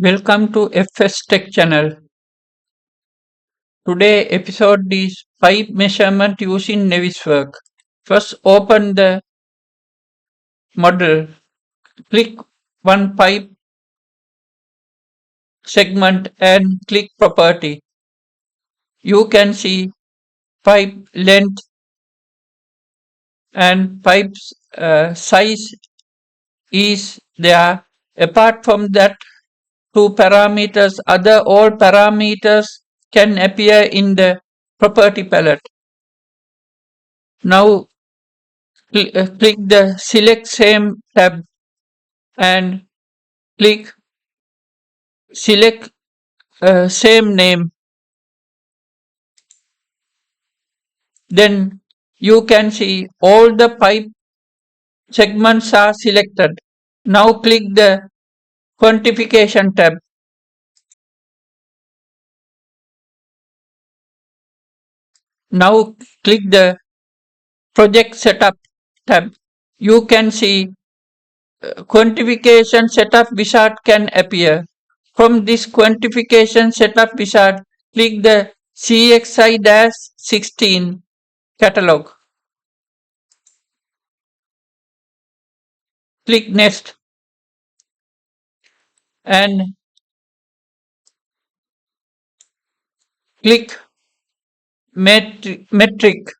Welcome to fstechchannel. Today episode is pipe measurement using Navisworks. First open the model, click one pipe segment and click property. You can see pipe length and pipe's size is there. Apart from that, two parameters, other all parameters can appear in the property palette. Now click the select same tab and click select same name. Then you can see all the pipe segments are selected. Now click the quantification tab. Now click the project setup tab. You can see quantification setup wizard can appear. From this quantification setup wizard, click the CXI-16 catalog. Click next and click metric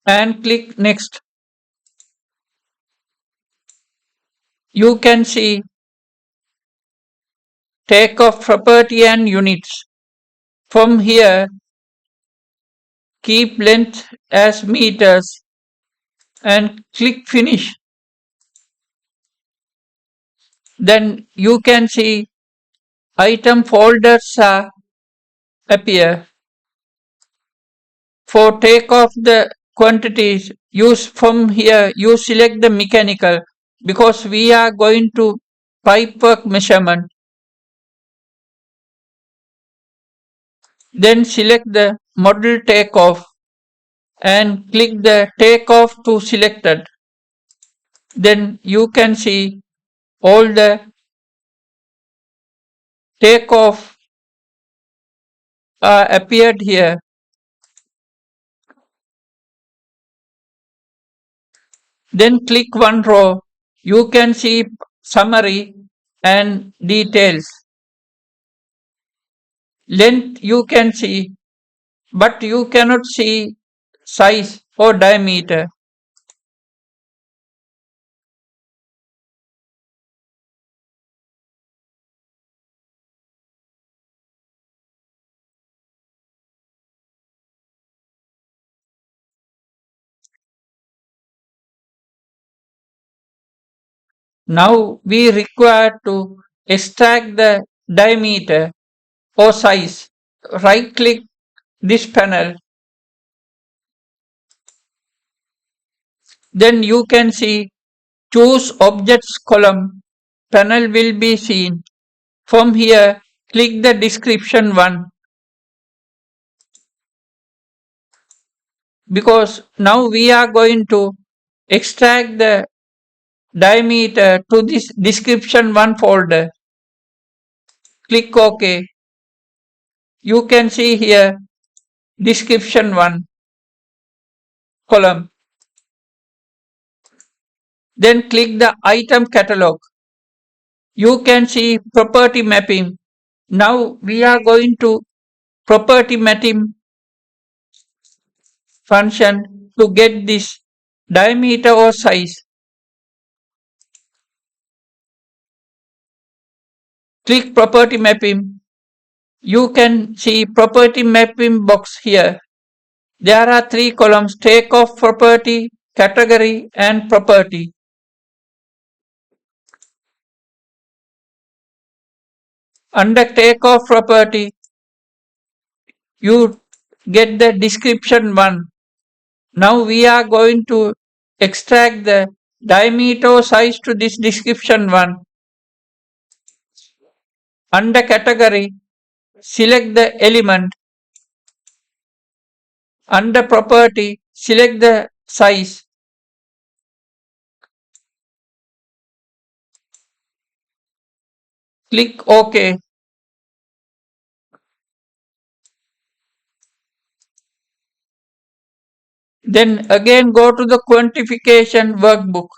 and click next. You can see takeoff property and units. From here, keep length as meters and click finish. Then you can see item folders appear. For takeoff the quantities, use from here, you select the mechanical because we are going to pipework measurement. Then select the model takeoff and click the takeoff to selected. Then you can see all the takeoff appeared here. Then click one row. You can see summary and details. Length you can see, but you cannot see size or diameter. Now we require to extract the diameter or size. Right click this panel. Then you can see choose objects column. Panel will be seen. From here, click the description one. Because now we are going to extract the diameter to this description one folder. Click OK. You can see here description one column. Then click the item catalog. You can see property mapping. Now we are going to property mapping function to get this diameter or size. Click property mapping. You can see property mapping box here. There are three columns: takeoff property, category and property. Under takeoff property, you get the description one. Now we are going to extract the diameter size to this description one. Under category, select the element. Under property, select the size. Click OK. Then again go to the quantification workbook.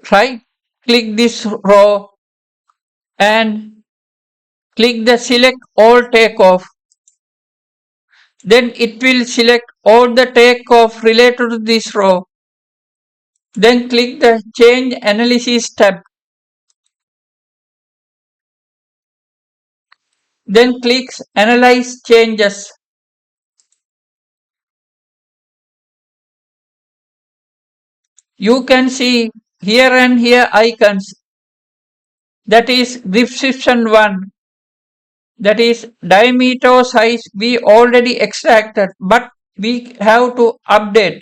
Right click this row and click the select all takeoff. Then it will select all the takeoff related to this row. Then click the change analysis tab. Then click analyze changes. You can see here and here icons. That is description 1. That is diameter size we already extracted, but we have to update.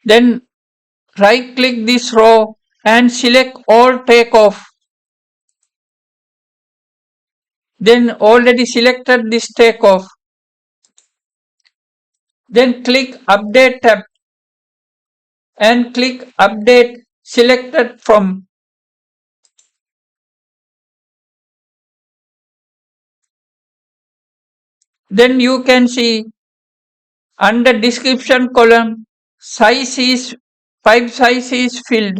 Then right click this row and select all takeoff. Then already selected this takeoff. Then click update tab and click update selected from. Then you can see under description column size is 5 size is filled.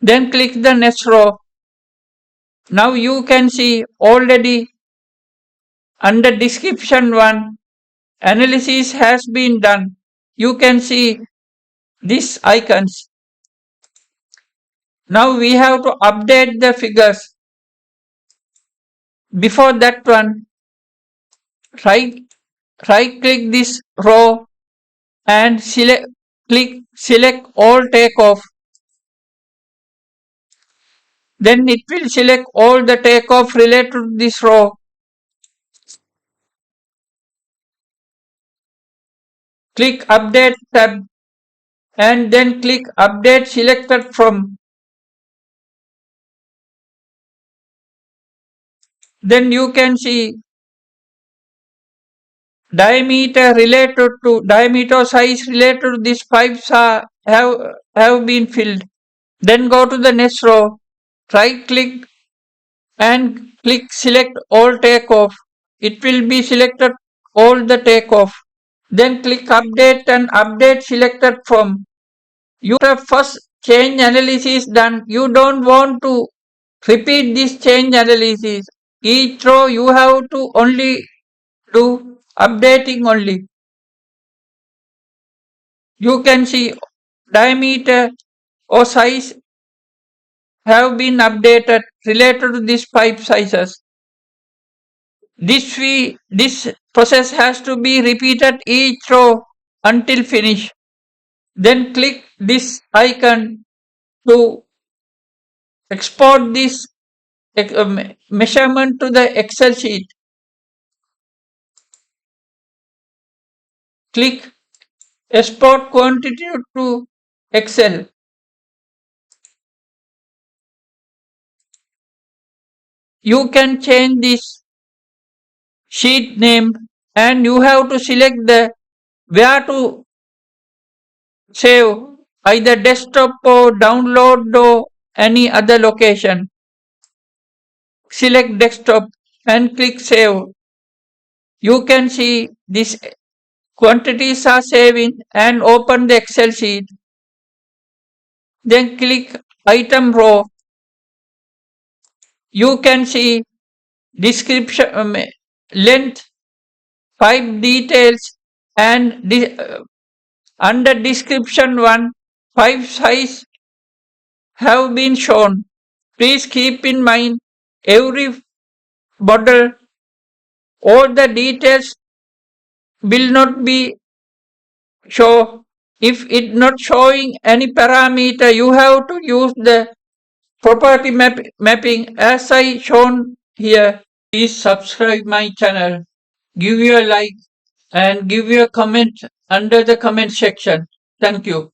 Then click the next row. Now you can see already under description 1 analysis has been done. You can see these icons. Now we have to update the figures. Before that one, right click this row and select all takeoff. Then it will select all the takeoff related to this row. Click update tab and then click update selected from. Then you can see diameter size related to this pipes have been filled. Then go to the next row, right click and click select all takeoff. It will be selected all the takeoff. Then click update and update selected from. You have first change analysis done. You don't want to repeat this change analysis. Each row you have to only do updating only. You can see diameter or size have been updated related to these pipe sizes. This process has to be repeated each row until finish. Then click this icon to export this measurement to the Excel sheet. Click export quantity to Excel. You can change this sheet name and you have to select the where to save, either desktop or download or any other location. Select desktop and click save. You can see these quantities are saving and open the Excel sheet. Then click item row. You can see description, length, pipe details and under description 1, pipe size have been shown. Please keep in mind every model, all the details will not be show. If it not showing any parameter, you have to use the property mapping as I shown here. Please subscribe my channel, give your like and give your comment under the comment section. Thank you.